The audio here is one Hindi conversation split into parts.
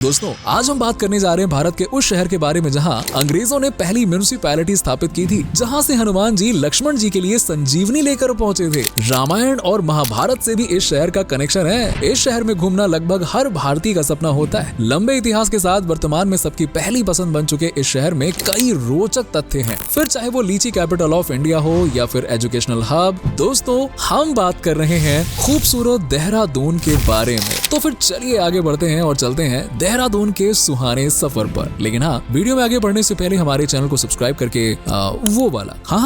दोस्तों, आज हम बात करने जा रहे हैं भारत के उस शहर के बारे में जहां अंग्रेजों ने पहली म्युनिसिपैलिटी स्थापित की थी, जहां से हनुमान जी लक्ष्मण जी के लिए संजीवनी लेकर पहुंचे थे। रामायण और महाभारत से भी इस शहर का कनेक्शन है। इस शहर में घूमना लगभग हर भारतीय का सपना होता है। लंबे इतिहास के साथ वर्तमान में सबकी पहली पसंद बन चुके इस शहर में कई रोचक तथ्य हैं। फिर चाहे वो लीची कैपिटल ऑफ इंडिया हो या फिर एजुकेशनल हब। दोस्तों, हम बात कर रहे हैं खूबसूरत देहरादून के बारे में। तो फिर चलिए आगे बढ़ते हैं और चलते हैं देहरादून के सुहाने सफर पर। लेकिन हाँ, वीडियो में आगे बढ़ने से पहले हमारे चैनल को सब्सक्राइब करके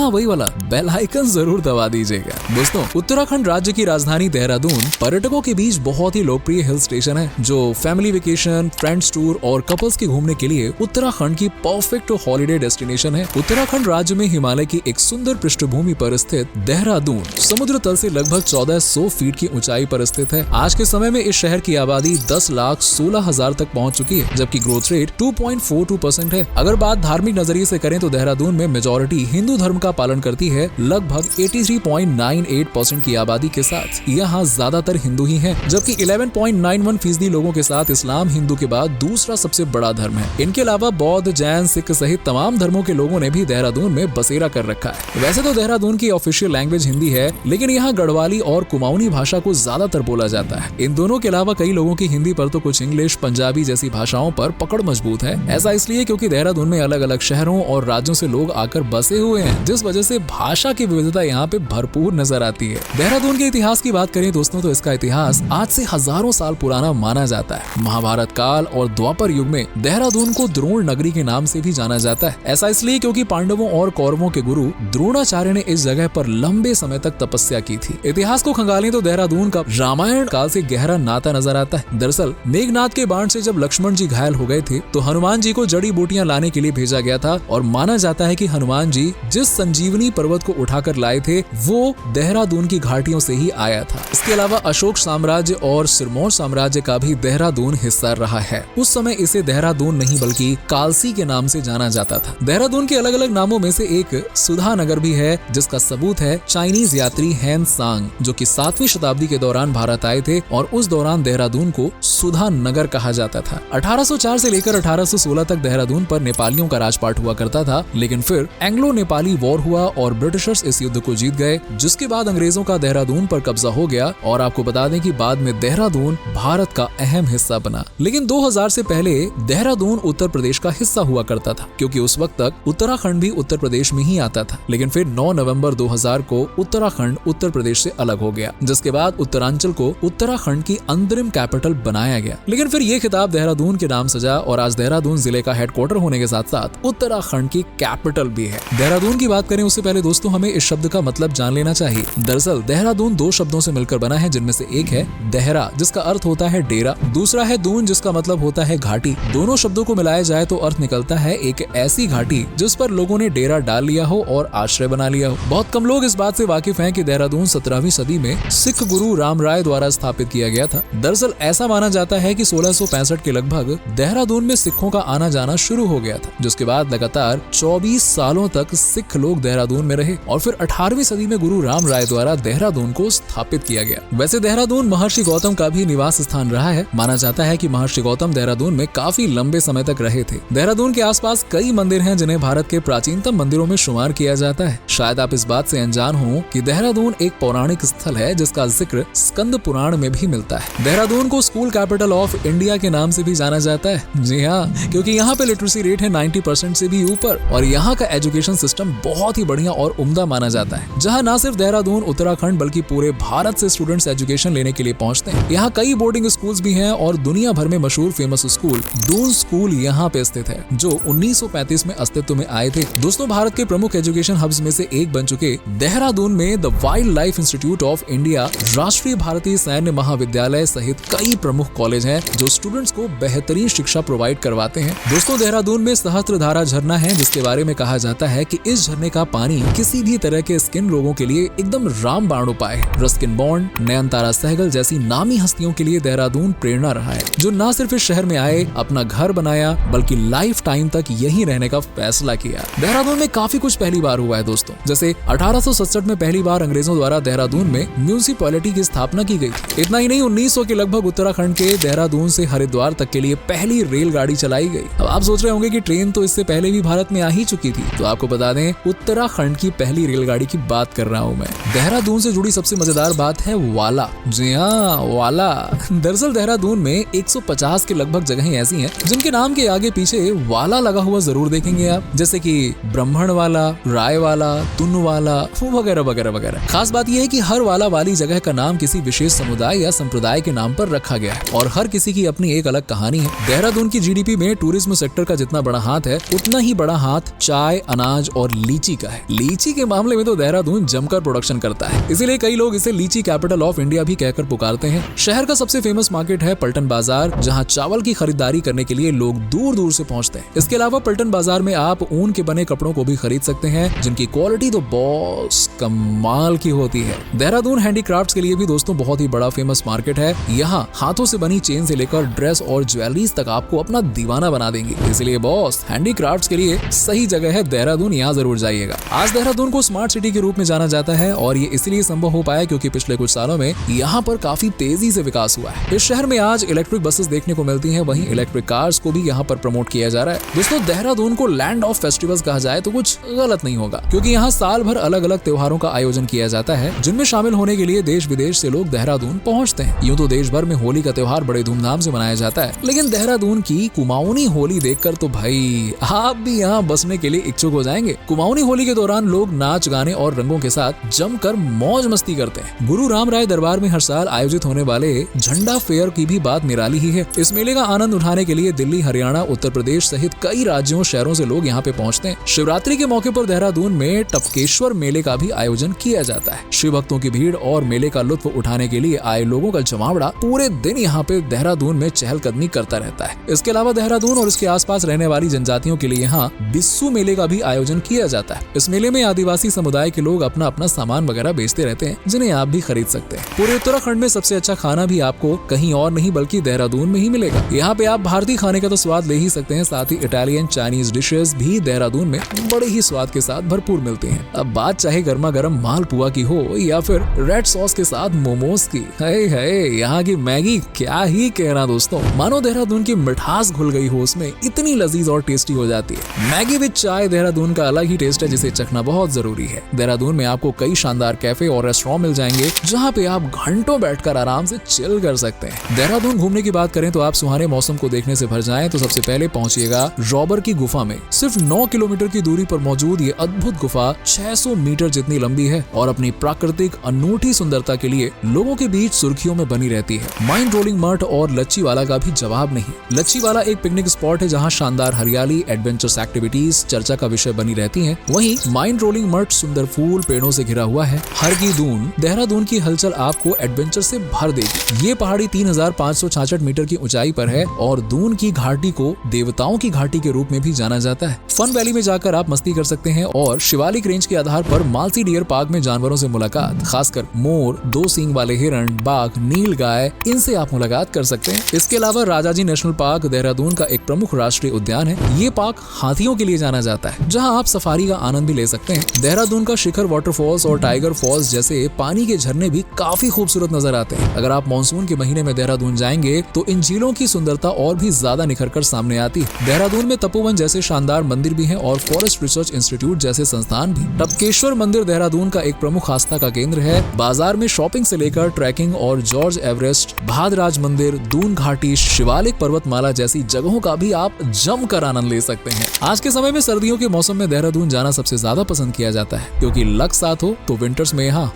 वही वाला बेल आइकन जरूर दबा दीजिएगा। दोस्तों, उत्तराखंड राज्य की राजधानी देहरादून पर्यटकों के बीच बहुत ही लोकप्रिय हिल स्टेशन है, जो फैमिली वेकेशन, फ्रेंड्स टूर और कपल्स के घूमने के लिए उत्तराखंड की परफेक्ट हॉलिडे डेस्टिनेशन है। उत्तराखंड राज्य में हिमालय की एक सुंदर पृष्ठभूमि पर स्थित देहरादून समुद्र तल से लगभग 1400 फीट की ऊंचाई पर स्थित है। आज के समय में इस शहर की आबादी 10,16,000 तक पहुंच चुकी है, जबकि ग्रोथ रेट 2.42% है। अगर बात धार्मिक नजरिए से करें तो देहरादून में मेजॉरिटी हिंदू धर्म का पालन करती है। लगभग 83.98% की आबादी के साथ यहाँ ज्यादातर हिंदू ही हैं, जबकि 11.91% लोगों के साथ इस्लाम हिंदू के बाद दूसरा सबसे बड़ा धर्म है। इनके अलावा बौद्ध, जैन, सिख सहित तमाम धर्मों के लोगों ने भी देहरादून में बसेरा कर रखा है। वैसे तो देहरादून की ऑफिशियल लैंग्वेज हिंदी है, लेकिन यहाँ गढ़वाली और कुमाऊनी भाषा को ज्यादातर बोला जाता है। इन दोनों के अलावा कई लोगों की हिंदी पर तो कुछ इंग्लिश, पंजाबी जैसी भाषाओं पर पकड़ मजबूत है। ऐसा इसलिए क्योंकि देहरादून में अलग अलग शहरों और राज्यों से लोग आकर बसे हुए हैं, जिस वजह से भाषा की विविधता यहाँ पे भरपूर नजर आती है। देहरादून के इतिहास की बात करें दोस्तों, तो इसका इतिहास आज से हजारों साल पुराना माना जाता है। महाभारत काल और द्वापर युग में देहरादून को द्रोण नगरी के नाम से भी जाना जाता है। ऐसा इसलिए क्योंकि पांडवों और कौरवों के गुरु द्रोणाचार्य ने इस जगह पर लंबे समय तक तपस्या की थी। इतिहास को खंगालें तो देहरादून का रामायण काल से गहरा नाता नजर आता है। दरअसल मेघनाथ के बाण से जब लक्ष्मण जी घायल हो गए थे, तो हनुमान जी को जड़ी बूटियां लाने के लिए भेजा गया था और माना जाता है कि हनुमान जी जिस संजीवनी पर्वत को उठाकर लाए थे, वो देहरादून की घाटियों से ही आया था। इसके अलावा अशोक साम्राज्य और सिरमौर साम्राज्य का भी देहरादून हिस्सा रहा है। उस समय इसे देहरादून नहीं बल्कि कालसी के नाम से जाना जाता था। देहरादून के अलग अलग नामों में से एक सुधा नगर भी है, जिसका सबूत है चाइनीज यात्री हैन सांग, जो कि 7वीं शताब्दी के दौरान भारत आए थे और उस दौरान देहरादून को सुधा नगर कहा जाता था। 1804 से लेकर 1816 तक देहरादून पर नेपालियों का राजपाट हुआ करता था, लेकिन फिर एंग्लो नेपाली वॉर हुआ और ब्रिटिशर्स इस युद्ध को जीत गए, जिसके बाद अंग्रेजों का देहरादून पर कब्जा हो गया। और आपको बता दें कि बाद में देहरादून भारत का अहम हिस्सा बना। लेकिन 2000 से पहले देहरादून उत्तर प्रदेश का हिस्सा हुआ करता था, क्योंकि उस वक्त तक उत्तराखंड भी उत्तर प्रदेश में ही आता था। लेकिन फिर 9 नवंबर 2000 को उत्तराखंड उत्तर प्रदेश से अलग हो गया, जिसके बाद उत्तरांचल को उत्तराखंड की अंतरिम कैपिटल बनाया गया। लेकिन फिर ये खिताब देहरादून के नाम सजा और आज देहरादून जिले का हेडक्वार्टर होने के साथ साथ उत्तराखंड की कैपिटल भी है। देहरादून की बात करें उससे पहले दोस्तों, हमें इस शब्द का मतलब जान लेना चाहिए। दरअसल देहरादून 2 शब्दों से मिलकर बना है, जिनमें से एक है देहरा, जिसका अर्थ होता है डेरा, दूसरा है दून, जिसका मतलब होता है घाटी। दोनों शब्दों को मिलाया जाए तो अर्थ निकलता है एक ऐसी घाटी जिस पर लोगों ने डेरा डाल लिया हो और आश्रय बना लिया हो। बहुत कम लोग इस बात से वाकिफ हैं कि देहरादून 17वीं सदी में सिख गुरु राम राय द्वारा स्थापित किया गया था। दरअसल ऐसा माना जाता है कि 1665 के लगभग देहरादून में सिखों का आना जाना शुरू हो गया था, जिसके बाद लगातार 24 सालों तक सिख लोग देहरादून में रहे और फिर 18वीं सदी में गुरु राम राय द्वारा देहरादून को स्थापित किया गया। वैसे देहरादून महर्षि गौतम का भी निवास स्थान रहा है। माना जाता है कि महर्षि गौतम देहरादून में काफी लंबे समय तक रहे थे। देहरादून के आसपास कई मंदिर हैं, जिन्हें भारत के प्राचीनतम मंदिरों में शुमार किया जाता है। शायद आप इस बात से अनजान हो कि देहरादून एक पौराणिक स्थल है, जिसका जिक्र स्कंद पुराण में भी मिलता है। देहरादून को स्कूल कैपिटल ऑफ इंडिया के नाम से भी जाना जाता है। जी हाँ, क्योंकि यहाँ पे लिटरेसी रेट है 90% से भी ऊपर और यहाँ का एजुकेशन सिस्टम बहुत ही बढ़िया और उम्दा माना जाता है, जहाँ न सिर्फ देहरादून, उत्तराखंड बल्कि पूरे भारत से स्टूडेंट्स एजुकेशन लेने के लिए पहुँचते हैं। यहाँ कई बोर्डिंग स्कूल्स भी हैं और दुनिया भर में मशहूर फेमस स्कूल दून स्कूल यहाँ पे स्थित है, जो 1935 में अस्तित्व में आए थे। दोस्तों, भारत के प्रमुख एजुकेशन हब्स में से एक बन चुके देहरादून में the wild life institute of India, राष्ट्रीय भारतीय सैन्य महाविद्यालय सहित कई प्रमुख कॉलेज हैं, जो स्टूडेंट्स को बेहतरीन शिक्षा प्रोवाइड करवाते हैं। दोस्तों, देहरादून में सहस्त्रधारा झरना है, जिसके बारे में कहा जाता है कि इस झरने का पानी किसी भी तरह के स्किन रोगों के लिए एकदम रामबाण उपाय है। रस्किन बॉन्ड, नयनतारा सहगल जैसी नामी हस्तियों के लिए देहरादून प्रेरणा रहा है, जो न सिर्फ इस शहर में आए, अपना घर बनाया, बल्कि लाइफ टाइम तक यहीं रहने का फैसला किया। देहरादून में काफी कुछ पहली बार हुआ है दोस्तों, जैसे 1867 में पहली बार अंग्रेजों द्वारा देहरादून में म्यूनिसिपैलिटी की स्थापना की गई थी। इतना ही नहीं, 1900 के लगभग उत्तराखंड के देहरादून से हरिद्वार हरिद्वार तक के लिए पहली रेलगाड़ी चलाई गई। अब आप सोच रहे होंगे कि ट्रेन तो इससे पहले भी भारत में आ ही चुकी थी, तो आपको बता दें उत्तराखंड की पहली रेलगाड़ी की बात कर रहा हूँ मैं। देहरादून से जुड़ी सबसे मजेदार बात है वाला। जी हाँ, वाला। दरअसल देहरादून में 150 के लगभग जगहें ऐसी हैं जिनके नाम के आगे पीछे वाला लगा हुआ जरूर देखेंगे आप, जैसे कि ब्राह्मण वाला, राय वाला, तुन वाला वगैरह वगैरह वगैरह। खास बात यह है कि हर वाला वाली जगह का नाम किसी विशेष समुदाय या संप्रदाय के नाम पर रखा गया है और हर किसी की अपनी एक अलग कहानी है। देहरादून की जीडीपी में टूरिज्म सेक्टर का जितना बड़ा हाथ है, उतना ही बड़ा हाथ चाय, अनाज और लीची का है। लीची के मामले में तो देहरादून जमकर प्रोडक्शन करता है, इसीलिए कई लोग इसे लीची कैपिटल ऑफ इंडिया भी कहकर पुकारते हैं। शहर का सबसे फेमस मार्केट है पलटन बाजार, जहाँ चावल की खरीदारी करने के लिए लोग दूर दूर से पहुँचते हैं। इसके अलावा पलटन बाजार में आप ऊन के बने कपड़ों को भी खरीद सकते हैं, जिनकी क्वालिटी तो बॉस कमाल की होती है। देहरादून हैंडीक्राफ्ट्स के लिए भी दोस्तों बहुत ही बड़ा फेमस मार्केट है। यहाँ हाथों से बनी चेन से लेकर ड्रेस और ज्वेलरीज तक आपको अपना दीवाना बना देंगे, इसलिए बॉस हैंडीक्राफ्ट्स के लिए सही जगह है देहरादून, यहाँ जरूर जाइएगा। आज देहरादून को स्मार्ट सिटी के रूप में जाना जाता है और ये इसलिए संभव हो पाया क्योंकि पिछले कुछ सालों में यहाँ पर काफी तेजी से विकास हुआ है। इस शहर में आज इलेक्ट्रिक बसेस देखने को मिलती हैं, वहीं इलेक्ट्रिक कार्स को भी यहाँ पर प्रमोट किया जा रहा है। दोस्तों देहरादून को लैंड ऑफ फेस्टिवल्स कहा जाए तो कुछ गलत नहीं होगा, क्योंकि यहाँ साल भर अलग अलग त्योहारों का आयोजन किया जाता है, जिनमें शामिल होने के लिए देश विदेश से लोग देहरादून पहुँचते हैं। यूँ तो देश भर में होली का त्योहार बड़े धूमधाम से मनाया जाता है, लेकिन देहरादून की कुमाऊनी होली देखकर तो भाई आप भी यहाँ बसने के लिए इच्छुक हो जाएंगे। कुमाऊनी होली के दौरान लोग नाच, गाने और रंगों के साथ जमकर मौज मस्ती करते हैं। गुरु राम राय दरबार में हर साल आयोजित होने वाले झंडा फेयर की भी बात निराली ही है। इस मेले का आनंद उठाने के लिए दिल्ली, हरियाणा, उत्तर प्रदेश सहित कई राज्यों, शहरों से लोग यहाँ पे पहुँचते हैं। शिवरात्रि के मौके पर देहरादून में टपकेश्वर मेले का भी आयोजन किया जाता है। शिव भक्तों की भीड़ और मेले का लुत्फ उठाने के लिए आए लोगों का जमावड़ा पूरे दिन यहाँ पे देहरादून में चहलकदमी करता रहता है। इसके अलावा देहरादून और इसके आसपास रहने वाली जनजातियों के लिए यहाँ बिस्सू मेले का भी आयोजन किया जाता है। इस मेले में आदिवासी समुदाय के लोग अपना अपना सामान वगैरह बेचते रहते हैं, जिन्हें आप भी खरीद सकते हैं। पूरे उत्तराखंड में सबसे अच्छा खाना भी आपको कहीं और नहीं बल्कि देहरादून में ही मिलेगा। यहाँ पे आप भारतीय खाने का तो स्वाद ले ही सकते हैं, साथ ही इटालियन, चाइनीज डिशेस भी देहरादून में बड़े ही स्वाद के साथ भरपूर मिलते हैं। अब बात चाहे गर्मा गर्म मालपुआ की हो या फिर रेड सॉस के साथ मोमोज की, है यहाँ की मैगी क्या ही कहना दोस्तों। मानो देहरादून की मिठास घुल गई हो उसमें, इतनी लजीज और टेस्टी हो जाती है। मैगी विद चाय देहरादून का अलग ही टेस्ट है, जिसे चखना बहुत जरूरी है। देहरादून में आपको कई शानदार कैफे और रेस्टोरेंट मिल जाएंगे, जहाँ पे आप घंटों बैठकर आराम से चिल कर सकते हैं। देहरादून घूमने की बात करें तो आप सुहाने मौसम को देखने से भर जाएं तो सबसे पहले पहुंचिएगा रॉबर की गुफा में। सिर्फ 9 किलोमीटर की दूरी पर मौजूद ये अद्भुत गुफा 600 मीटर जितनी लंबी है और अपनी प्राकृतिक अनूठी सुंदरता के लिए लोगों के बीच सुर्खियों में बनी रहती है। माइंड रोलिंग मठ और लच्छी वाला का भी जवाब नहीं। लच्छी वाला एक पिकनिक स्पॉट है, जहाँ शानदार हरियाली, एडवेंचरस एक्टिविटीज चर्चा का विषय बनी रहती हैं। वहीं माइंड रोलिंग मठ सुंदर फूल पेड़ों से घिरा हुआ है। हर की दून देहरादून की हलचल आपको एडवेंचर से भर देगी। ये पहाड़ी 3566 मीटर की ऊंचाई पर है और दून की घाटी को देवताओं की घाटी के रूप में भी जाना जाता है। फन वैली में जाकर आप मस्ती कर सकते हैं और शिवालिक रेंज के आधार पर मालसी डियर पार्क में जानवरों से मुलाकात, खासकर मोर, 2 सींग वाले हिरण, बाघ, नील गाय, इनसे आप मुलाकात कर सकते हैं। इसके अलावा राजाजी नेशनल पार्क देहरादून का एक प्रमुख राष्ट्रीय उद्यान है। ये पार्क हाथियों के लिए जाना जाता है, जहां आप सफारी का आनंद भी ले सकते हैं। देहरादून का शिखर वाटरफॉल्स और टाइगर फॉल्स जैसे पानी के झरने भी काफी खूबसूरत नजर आते हैं। अगर आप मानसून के महीने में देहरादून जाएंगे तो इन झीलों की सुंदरता और भी ज्यादा निखर कर सामने आती है। देहरादून में तपोवन जैसे शानदार मंदिर भी हैं और फॉरेस्ट रिसर्च इंस्टीट्यूट जैसे संस्थान भी। टपकेश्वर मंदिर देहरादून का एक प्रमुख आस्था का केंद्र है। बाजार में शॉपिंग से लेकर ट्रैकिंग और जॉर्ज एवरेस्ट, भादराज मंदिर, दून घाटी, शिवालिक पर्वतमाला जैसी जगहों का भी आप जमकर आनंद ले सकते हैं। आज के समय में सर्दियों के मौसम में देहरादून जाना सबसे ज्यादा पसंद किया जाता है, क्योंकि लक साथ हो तो विंटर्स में यहाँ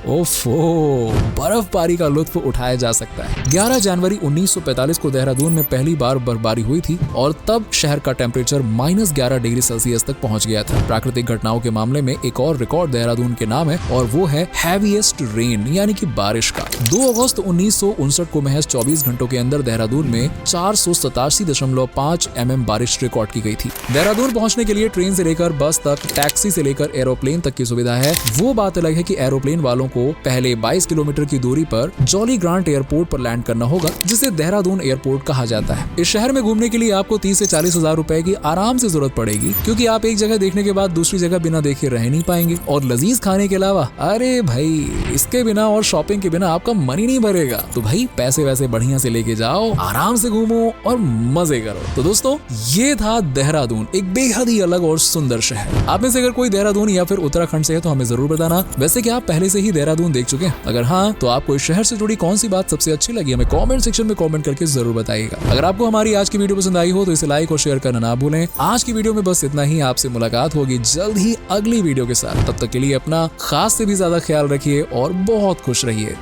बर्फबारी का लुत्फ उठाया जा सकता है। 11 जनवरी 1945 को देहरादून में पहली बार बर्फबारी हुई थी और तब शहर का टेम्परेचर -11 डिग्री सेल्सियस तक पहुंच गया था। प्राकृतिक घटनाओं के मामले में एक और रिकॉर्ड देहरादून के नाम है और वो है हैवीएस्ट रेन यानी कि बारिश का। 2 अगस्त 1959 को महज 24 घंटों के अंदर देहरादून में 487.5 mm बारिश रिकॉर्ड की गई थी। देहरादून पहुंचने के लिए ट्रेन से लेकर बस तक, टैक्सी से लेकर एरोप्लेन तक की सुविधा है। वो बात अलग है कि एरोप्लेन वालों को पहले 22 किलोमीटर की दूरी पर जॉली ग्रांट एयरपोर्ट पर लैंड करना होगा, जिसे देहरादून एयरपोर्ट कहा जाता है। इस शहर में घूमने के लिए आपको 30 से 40 हजार रुपए की आराम से जरूरत पड़ेगी, क्योंकि आप एक जगह देखने के बाद दूसरी जगह बिना देखे रह नहीं पाएंगे। और लजीज खाने के अलावा अरे भाई इसके बिना और शॉपिंग के बिना आपका मन ही नहीं भरेगा। तो भाई पैसे वैसे बढ़िया से लेके जाओ, आराम से घूमो और मजे करो। तो दोस्तों ये था देहरादून, एक बेहद ही अलग और सुंदर शहर। आप में से अगर कोई देहरादून या फिर उत्तराखंड से है तो हमें जरूर बताना। वैसे क्या आप पहले से ही देहरादून देख चुके हैं? अगर हाँ तो आपको इस शहर से जुड़ी कौन सी बात सबसे अच्छी लगी हमें कमेंट सेक्शन में कमेंट करके जरूर बताइएगा। अगर आपको हमारी आज की वीडियो पसंद आई हो तो इसे लाइक और शेयर करना ना भूलें। आज की वीडियो में बस इतना ही। आपसे मुलाकात होगी जल्द ही अगली वीडियो के साथ। तब तक के लिए अपना खास से भी ज्यादा ख्याल रखिए और बहुत खुश रहिए।